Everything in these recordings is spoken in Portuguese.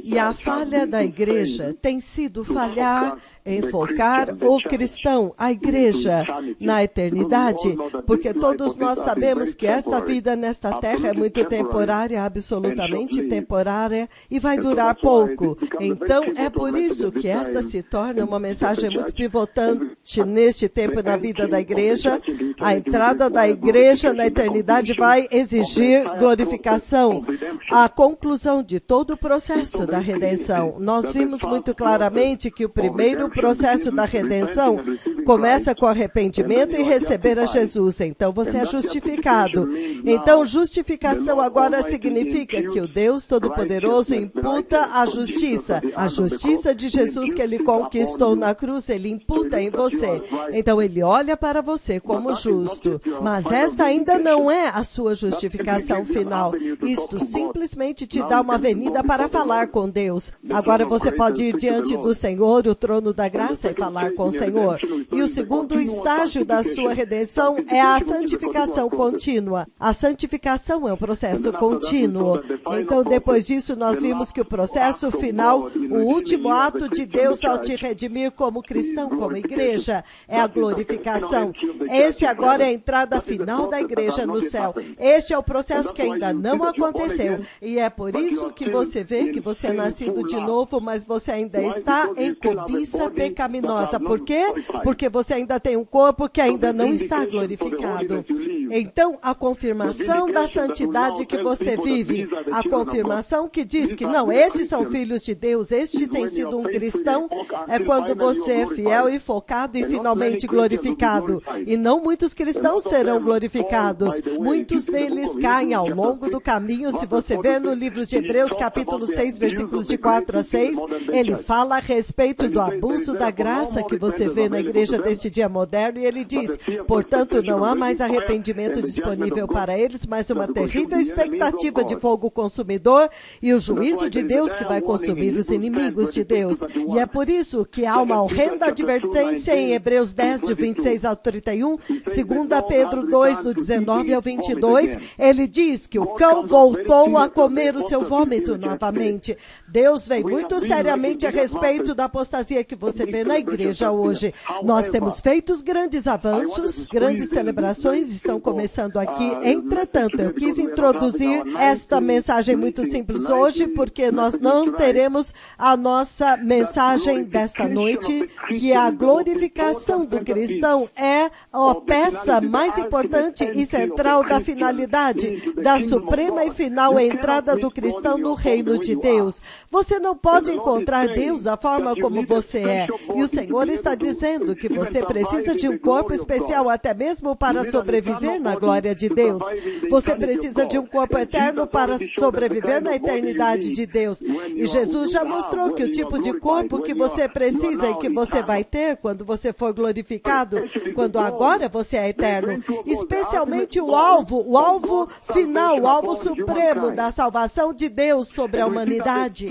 E a falha da igreja tem sido falhar em focar o cristão, a igreja, na eternidade, porque todos nós sabemos que esta vida nesta terra é muito temporária, absolutamente temporária, e vai durar pouco. Então, é por isso que esta se torna uma mensagem muito pivotante neste tempo na vida da igreja. A entrada da igreja na eternidade vai exigir glorificação, a conclusão de todo o processo da redenção. Nós vimos muito claramente que o primeiro processo da redenção começa com arrependimento e receber a Jesus. Então, você é justificado. Então, justificação agora significa que o Deus Todo-Poderoso imputa a justiça de Jesus que Ele conquistou na cruz, Ele imputa em você. Então, Ele olha para você como justo. Mas esta ainda não é a sua justificação final. Isto simplesmente te dá uma avenida para falar com Deus. Agora você pode ir diante do Senhor, o trono da graça, e falar com o Senhor. E o segundo estágio da sua redenção é a santificação contínua. A santificação é um processo contínuo. Então, depois disso, nós vimos que o processo final, o último ato de Deus ao te redimir como cristão, como igreja, é a glorificação. Este agora é a entrada final da igreja no céu. Este é o processo que ainda não aconteceu. E é por isso que você vê que você é nascido de novo, mas você ainda está em cobiça pecaminosa. Por quê? Porque você ainda tem um corpo que ainda não está glorificado. Então, a confirmação da santidade que você vive, a confirmação que diz que não, estes são filhos de Deus, este tem sido um cristão, é quando você é fiel e focado e finalmente glorificado. E não muitos cristãos serão glorificados. Muitos deles caem ao longo do caminho. Se você ver no livro de Hebreus, capítulo 6, versículos de 4 a 6, ele fala a respeito do abuso da graça que você vê na igreja deste dia moderno, e ele diz, portanto, não há mais arrependimento disponível para eles, mas uma terrível expectativa de fogo consumidor e o juízo de Deus que vai consumir os inimigos de Deus. E é por isso que há uma horrenda advertência em Hebreus 10, de 26 ao 31, 2 Pedro 2, do 19 ao 22, ele diz que o cão voltou a comer o seu vômito novamente. Deus vem muito seriamente a respeito da apostasia que você vê na igreja hoje. Nós temos feito grandes avanços, grandes celebrações estão começando aqui. Entretanto, eu quis introduzir esta mensagem muito simples hoje, porque nós não teremos a nossa mensagem desta noite, que a glorificação do cristão é a peça mais importante e central da finalidade, da suprema e final entrada do cristão no reino de Deus. Você não pode encontrar Deus da forma como você é. E o Senhor está dizendo que você precisa de um corpo especial, até mesmo para sobreviver na glória de Deus. Você precisa de um corpo eterno para sobreviver na eternidade de Deus. E Jesus já mostrou que o tipo de corpo que você precisa e que você vai ter quando você for glorificado, quando agora você é eterno. Especialmente o alvo final, o alvo supremo da salvação de Deus sobre a humanidade.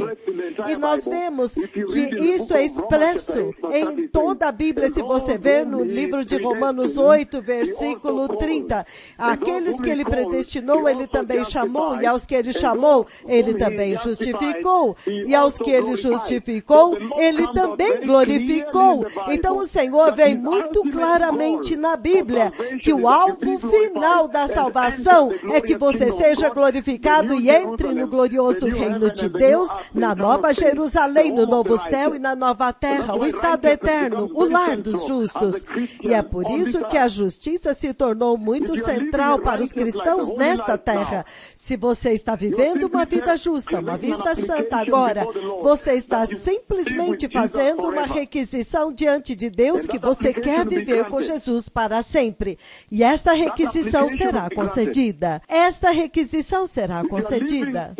E nós vemos que isto é expresso em toda a Bíblia. Se você ver no livro de Romanos 8, versículo 30, aqueles que ele predestinou, ele também chamou, e aos que ele chamou, ele também justificou, e aos que ele justificou, ele também glorificou. Então o Senhor vem muito claramente na Bíblia que o alvo final da salvação é que você seja glorificado e entre no glorioso reino de Deus, na Nova Jerusalém, no novo céu e na nova terra, o estado eterno, o lar dos justos. E é por isso que a justiça se tornou muito central para os cristãos nesta terra. Se você está vivendo uma vida justa, uma vida santa agora, você está simplesmente fazendo uma requisição diante de Deus que você quer viver com Jesus para sempre. E esta requisição será concedida. Esta requisição será concedida.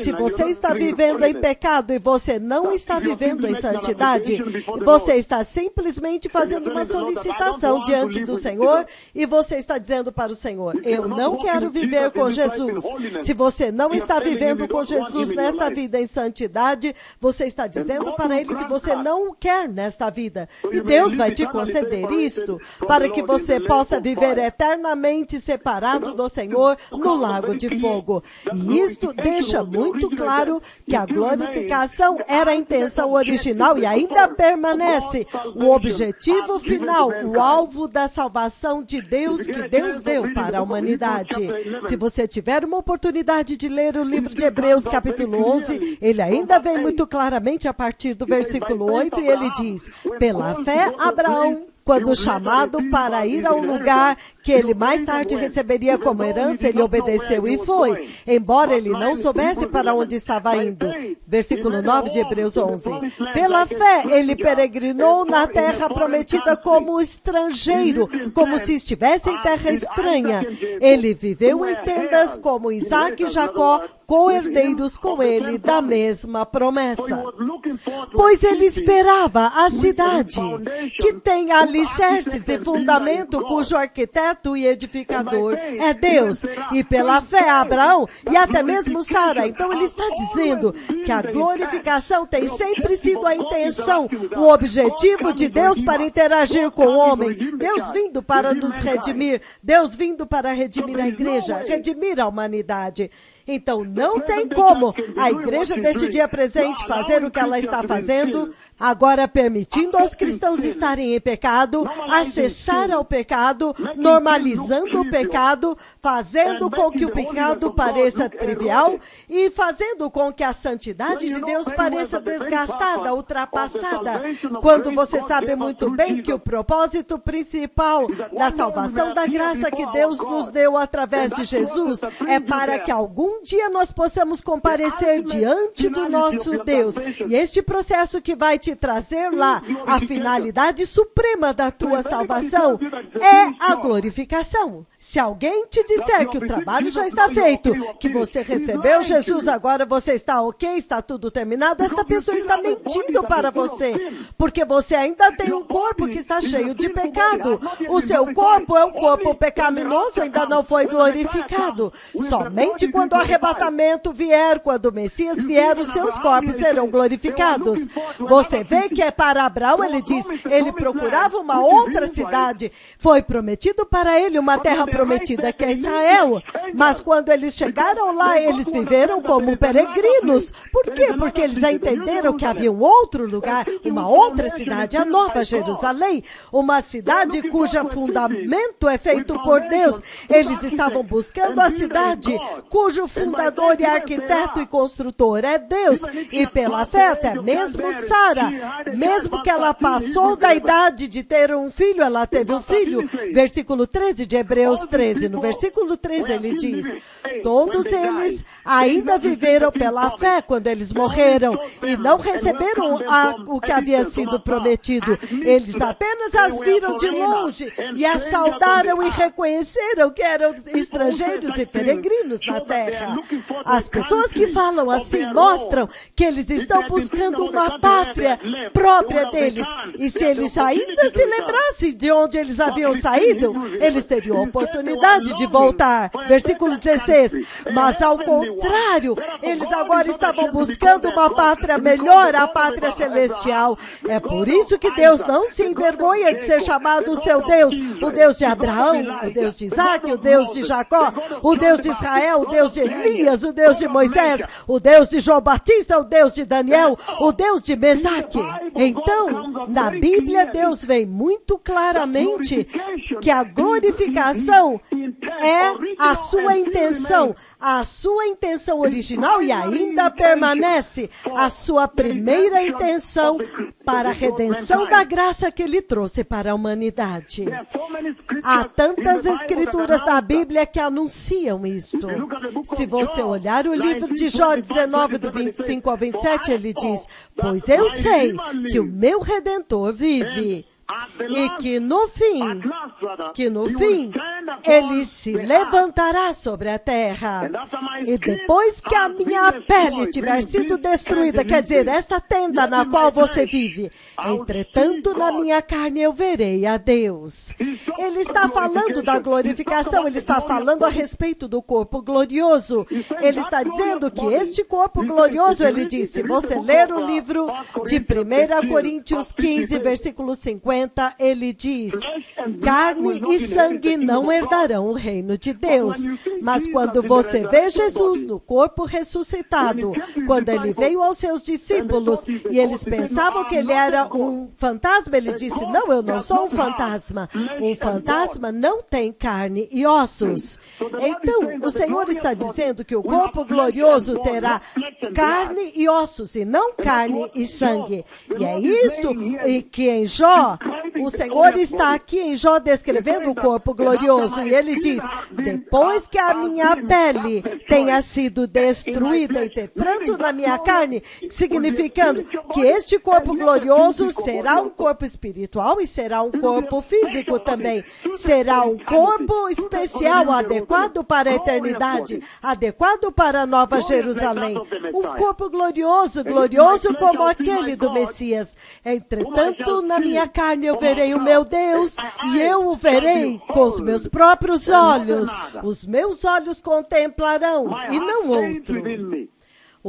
Se você está vivendo em pecado e você não está vivendo em santidade, você está simplesmente fazendo uma solicitação diante do Senhor e você está dizendo para o Senhor, eu não quero viver com Jesus. Se você não está vivendo com Jesus nesta vida em santidade, você está dizendo para Ele que você não o quer nesta vida. E Deus vai te conceder isto para que você possa viver eternamente separado do Senhor no lago de fogo. E isto deixa muito claro que que a glorificação era a intenção original e ainda permanece o objetivo final, o alvo da salvação de Deus que Deus deu para a humanidade. Se você tiver uma oportunidade de ler o livro de Hebreus, capítulo 11, ele ainda vem muito claramente a partir do versículo 8 e ele diz: pela fé, Abraão, quando chamado para ir a um lugar que ele mais tarde receberia como herança, ele obedeceu e foi, embora ele não soubesse para onde estava indo. Versículo 9 de Hebreus 11. Pela fé, ele peregrinou na terra prometida como estrangeiro, como se estivesse em terra estranha. Ele viveu em tendas como Isaac e Jacó, co-herdeiros com ele da mesma promessa. Pois ele esperava a cidade, que tem alicerces e fundamento, cujo arquiteto e edificador é Deus. E pela fé, Abraão e até mesmo Sara. Então ele está dizendo que a glorificação tem sempre sido a intenção, o objetivo de Deus para interagir com o homem. Deus vindo para nos redimir, Deus vindo para redimir a igreja, redimir a humanidade. Então, não tem como a igreja deste dia presente fazer o que ela está fazendo, agora permitindo aos cristãos estarem em pecado, acessar ao pecado, normalizando o pecado, fazendo com que o pecado pareça trivial e fazendo com que a santidade de Deus pareça desgastada, ultrapassada, quando você sabe muito bem que o propósito principal da salvação da graça que Deus nos deu através de Jesus é para que algum dia nós possamos comparecer diante do nosso Deus. E este processo que vai te trazer lá a finalidade suprema da tua salvação é a glorificação. Se alguém te disser que o trabalho já está feito, que você recebeu Jesus, agora você está ok, está tudo terminado, esta pessoa está mentindo para você, porque você ainda tem um corpo que está cheio de pecado. O seu corpo é um corpo pecaminoso, ainda não foi glorificado. Somente quando o arrebatamento vier, quando o Messias vier, os seus corpos serão glorificados. Você vê que é para Abraão, ele diz, ele procurava uma outra cidade. Foi prometido para ele uma terra prometida, que é Israel. Mas quando eles chegaram lá, eles viveram como peregrinos. Por quê? Porque eles entenderam que havia um outro lugar, uma outra cidade, a Nova Jerusalém, uma cidade cujo fundamento é feito por Deus. Eles estavam buscando a cidade cujo fundador e arquiteto e construtor é Deus. E pela fé, até mesmo Sara, mesmo que ela passou da idade de ter um filho, ela teve um filho. Versículo 13 de Hebreus 13. No versículo 13 ele diz, todos eles ainda viveram pela fé quando eles morreram e não receberam o que havia sido prometido. Eles apenas as viram de longe e as saudaram e reconheceram que eram estrangeiros e peregrinos na terra. As pessoas que falam assim mostram que eles estão buscando uma pátria própria deles. E se eles ainda se lembrassem de onde eles haviam saído, eles teriam a oportunidade de voltar. Versículo 16. Mas ao contrário, eles agora estavam buscando uma pátria melhor, a pátria celestial. É por isso que Deus não se envergonha de ser chamado o seu Deus, o Deus de Abraão, o Deus de Isaac, o Deus de Jacó, o Deus de Israel, o Deus de Elias, o Deus de Moisés, o Deus de João Batista, o Deus de Daniel, o Deus de Mesaque. Então, na Bíblia, Deus vem muito claramente que a glorificação é a sua intenção original e ainda permanece a sua primeira intenção para a redenção da graça que ele trouxe para a humanidade. Há tantas escrituras na Bíblia que anunciam isto. Se você olhar o livro de Jó 19, do 25 ao 27, ele diz, pois eu sei que o meu Redentor vive. E que no fim, ele se levantará sobre a terra. E depois que a minha pele tiver sido destruída, quer dizer, esta tenda na qual você vive, entretanto na minha carne eu verei a Deus. Ele está falando da glorificação, ele está falando a respeito do corpo glorioso. Ele está dizendo que este corpo glorioso, ele diz, se você ler o livro de 1 Coríntios 15, versículo 50, ele diz, carne e sangue não herdarão o reino de Deus. Mas quando você vê Jesus no corpo ressuscitado, quando ele veio aos seus discípulos e eles pensavam que ele era um fantasma, ele disse: não, eu não sou um fantasma. Um fantasma não tem carne e ossos. Então, o Senhor está dizendo que o corpo glorioso terá carne e ossos, e não carne e sangue. E é isto que em Jó, o Senhor está aqui em Jó descrevendo o corpo glorioso, e ele diz: depois que a minha pele tenha sido destruída, entrando na minha carne, significando que este corpo glorioso será um corpo espiritual e será um corpo físico também. Será um corpo especial, adequado para a eternidade, adequado para a Nova Jerusalém. Um corpo glorioso, glorioso como aquele do Messias. Entretanto, na minha carne eu verei o meu Deus, e eu o verei com os meus próprios olhos. Os meus olhos contemplarão, e não outro.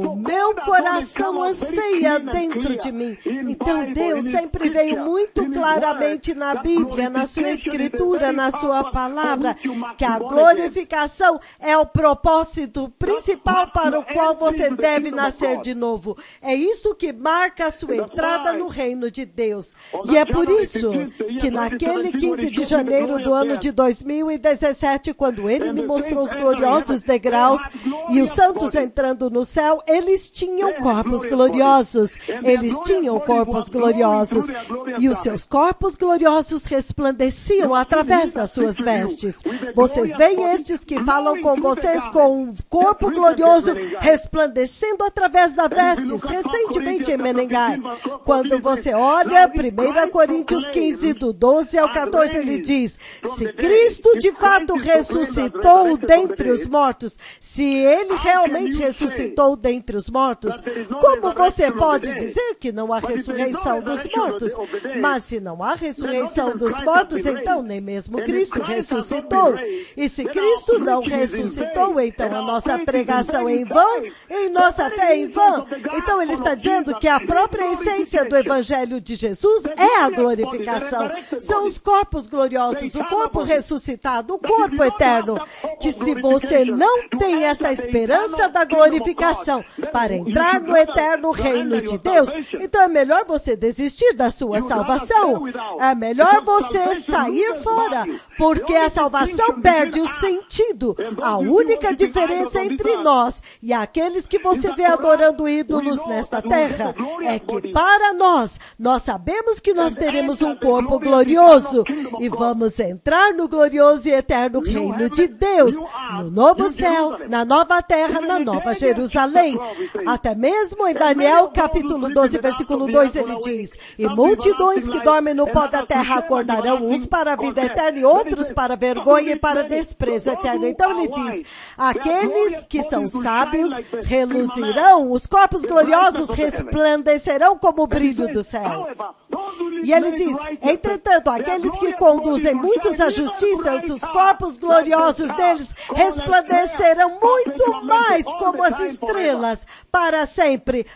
O meu coração anseia dentro de mim. Então Deus sempre veio muito claramente na Bíblia, na sua escritura, na sua palavra, que a glorificação é o propósito principal para o qual você deve nascer de novo. É isso que marca a sua entrada no reino de Deus. E é por isso que naquele 15 de janeiro do ano de 2017, quando ele me mostrou os gloriosos degraus e os santos entrando no céu, eles tinham corpos gloriosos. Eles tinham corpos gloriosos. E os seus corpos gloriosos resplandeciam através das suas vestes. Vocês veem estes que falam com vocês com um corpo glorioso resplandecendo através das vestes. Recentemente em Menengai, quando você olha 1 Coríntios 15, do 12 ao 14, ele diz: se Cristo de fato ressuscitou dentre os mortos, se ele realmente ressuscitou dentre os mortos, como você pode dizer que não há ressurreição dos mortos? Mas se não há ressurreição dos mortos, então nem mesmo Cristo ressuscitou. E se Cristo não ressuscitou, então a nossa pregação é em vão, e nossa fé é em vão. Então ele está dizendo que a própria essência do Evangelho de Jesus é a glorificação. São os corpos gloriosos, o corpo ressuscitado, o corpo eterno. Que se você não tem esta esperança da glorificação para entrar no eterno reino de Deus, então é melhor você desistir da sua salvação. É melhor você sair fora, porque a salvação perde o sentido. A única diferença entre nós e aqueles que você vê adorando ídolos nesta terra é que para nós sabemos que nós teremos um corpo glorioso e vamos entrar no glorioso e eterno reino de Deus, no novo céu, na nova terra, na nova Jerusalém. Até mesmo em Daniel capítulo 12, versículo 2, ele diz: e multidões que dormem no pó da terra acordarão, uns para a vida eterna e outros para vergonha e para desprezo eterno. Então ele diz: aqueles que são sábios reluzirão, os corpos gloriosos resplandecerão como o brilho do céu. E ele diz: entretanto, aqueles que conduzem muitos à justiça, os corpos gloriosos deles resplandecerão muito mais como as estrelas, para sempre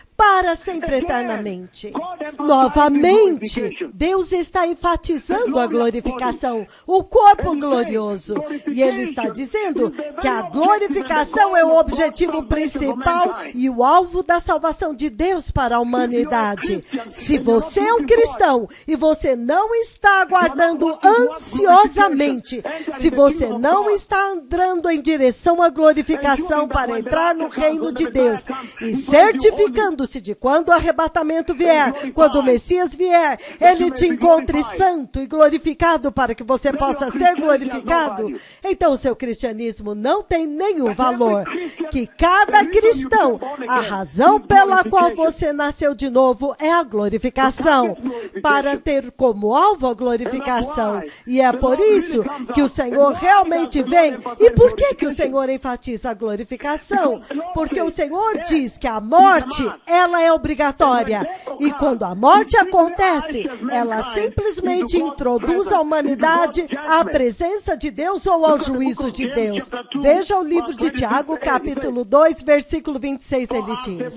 eternamente. Novamente, Deus está enfatizando a glorificação, o corpo glorioso. E ele está dizendo que a glorificação é o objetivo principal e o alvo da salvação de Deus para a humanidade. Se você é um cristão e você não está aguardando ansiosamente, se você não está andando em direção à glorificação para entrar no reino de Deus e certificando-se de quando o arrebatamento vier, quando o Messias vier, ele te encontre santo e glorificado para que você possa ser glorificado, então o seu cristianismo não tem nenhum valor. Que cada cristão, a razão pela qual você nasceu de novo é a glorificação, para ter como alvo a glorificação. E é por isso que o Senhor realmente vem. E por que o Senhor enfatiza a glorificação? Porque o Senhor diz que a morte, ela é obrigatória. E quando a morte acontece, ela simplesmente introduz a humanidade à presença de Deus ou ao juízo de Deus. Veja o livro de Tiago, capítulo 2, versículo 26, ele diz: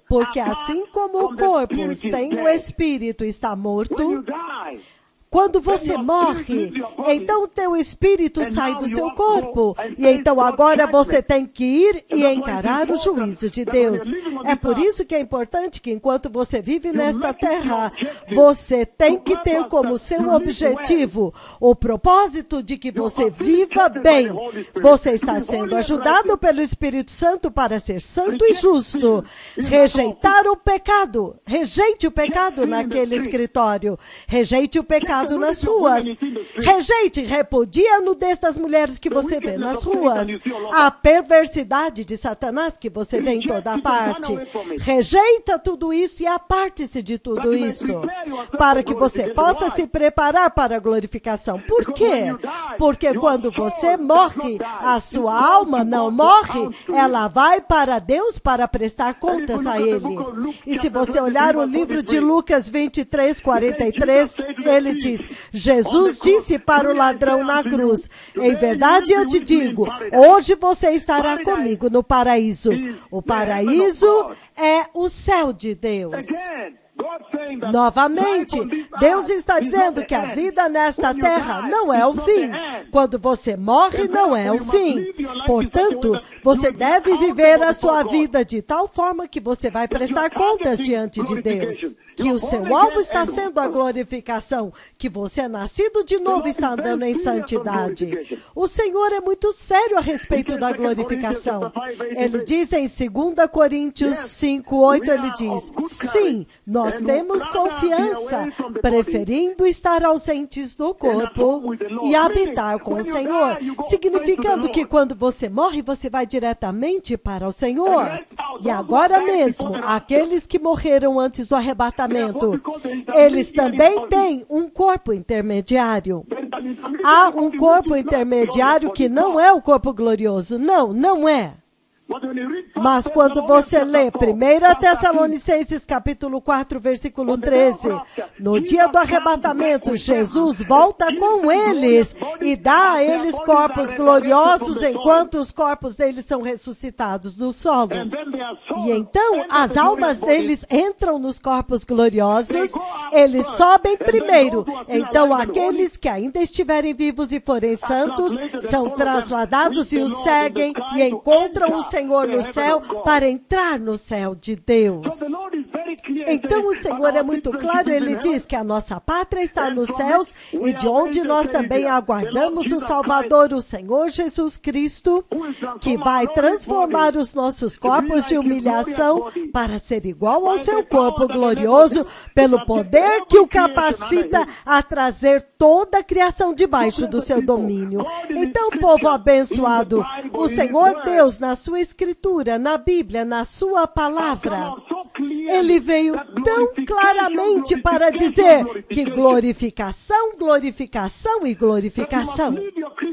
porque assim como o corpo sem o espírito está morto, Quando você morre, então teu espírito sai do seu corpo. E então agora você tem que ir e encarar o juízo de Deus. É por isso que é importante que enquanto você vive nesta terra, você tem que ter como seu objetivo o propósito de que você viva bem. Você está sendo ajudado pelo Espírito Santo para ser santo e justo. Rejeitar o pecado. Rejeite o pecado naquele escritório. Rejeite o pecado nas ruas. Rejeite, repudie a nudez das mulheres que você vê nas ruas. A perversidade de Satanás que você vê em toda parte. Rejeita tudo isso e aparte-se de tudo isso. Para que você possa se preparar para a glorificação. Por quê? Porque quando você morre, a sua alma não morre, ela vai para Deus para prestar contas a Ele. E se você olhar o livro de Lucas 23, 43, ele diz, Jesus disse para o ladrão na cruz, em verdade eu te digo, hoje você estará comigo no paraíso. O paraíso é o céu de Deus. Novamente, Deus está dizendo que a vida nesta terra não é o fim. Quando você morre, não é o fim. Portanto, você deve viver a sua vida de tal forma que você vai prestar contas diante de Deus. Que o seu alvo está sendo a glorificação, que você é nascido de novo e está andando em santidade. O Senhor é muito sério a respeito da glorificação. Ele diz em 2 Coríntios 5, 8, ele diz, sim, nós temos confiança, preferindo estar ausentes do corpo e habitar com o Senhor, significando que quando você morre, você vai diretamente para o Senhor. E agora mesmo, aqueles que morreram antes do arrebatamento, eles também têm um corpo intermediário. Há um corpo intermediário que não é o corpo glorioso. Não, não é. Mas quando você lê 1 Tessalonicenses capítulo 4, versículo 13, no dia do arrebatamento, Jesus volta com eles e dá a eles corpos gloriosos enquanto os corpos deles são ressuscitados do solo. E então as almas deles entram nos corpos gloriosos, eles sobem primeiro. Então aqueles que ainda estiverem vivos e forem santos são trasladados e os seguem e encontram o Senhor no céu para entrar no céu de Deus. Então o Senhor é muito claro, ele diz que a nossa pátria está nos céus e de onde nós também aguardamos o Salvador, o Senhor Jesus Cristo, que vai transformar os nossos corpos de humilhação para ser igual ao seu corpo glorioso, pelo poder que o capacita a trazer toda a criação debaixo do seu domínio. Então, povo abençoado, o Senhor Deus, na sua Escritura, na Bíblia, na sua palavra, ele veio tão claramente para dizer que glorificação, glorificação e glorificação.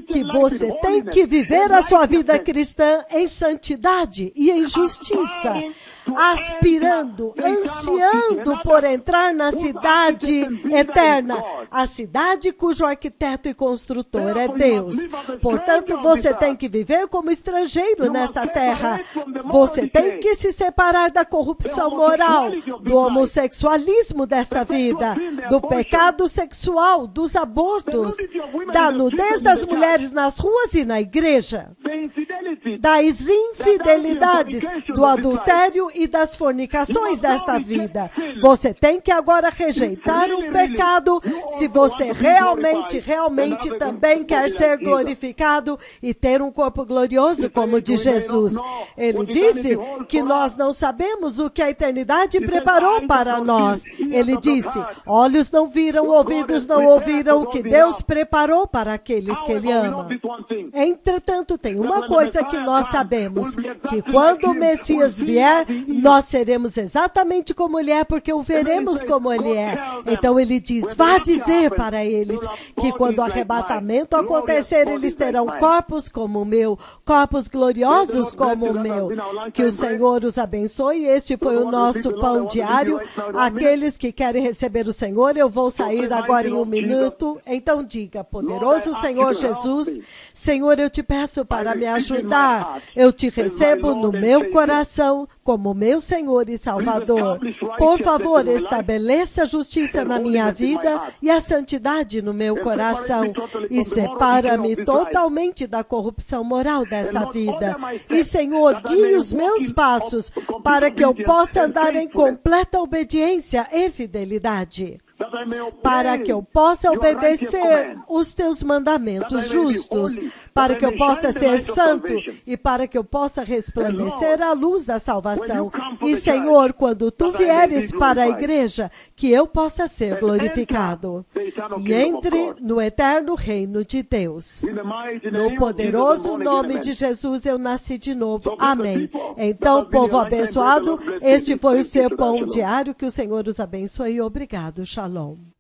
Que você tem que viver a sua vida cristã em santidade e em justiça, aspirando, ansiando por entrar na cidade eterna, a cidade cujo arquiteto e construtor é Deus. Portanto, você tem que viver como estrangeiro nesta terra. Você tem que se separar da corrupção moral, do homossexualismo desta vida, do pecado sexual, dos abortos, da nudez das mulheres nas ruas e na igreja, das infidelidades, do adultério e das fornicações desta vida. Você tem que agora rejeitar o pecado se você realmente também quer ser glorificado e ter um corpo glorioso como o de Jesus. Ele disse que nós não sabemos o que a eternidade preparou para nós. Ele disse, olhos não viram, ouvidos não ouviram o que Deus preparou para aqueles que Ele ama. Entretanto, tem uma coisa que nós sabemos, que quando o Messias vier, nós seremos exatamente como Ele é, porque o veremos como Ele é. Então Ele diz, vá dizer para eles que quando o arrebatamento acontecer, eles terão corpos como o meu, corpos gloriosos como o meu. Que o Senhor os abençoe. Este foi o nosso pão diário. Aqueles que querem receber o Senhor, eu vou sair agora em um minuto. Então diga, poderoso Senhor Jesus, Senhor, eu te peço para me ajudar lugar. Eu te recebo no meu coração como meu Senhor e Salvador. Por favor, estabeleça a justiça na minha vida e a santidade no meu coração. E separa-me totalmente da corrupção moral desta vida. E, Senhor, guie os meus passos para que eu possa andar em completa obediência e fidelidade. Para que eu possa obedecer os teus mandamentos justos, para que eu possa ser santo e para que eu possa resplandecer a luz da salvação. E, Senhor, quando tu vieres para a igreja, que eu possa ser glorificado e entre no eterno reino de Deus. No poderoso nome de Jesus eu nasci de novo. Amém. Então, povo abençoado, este foi o seu pão diário. Que o Senhor os abençoe e obrigado. Shalom.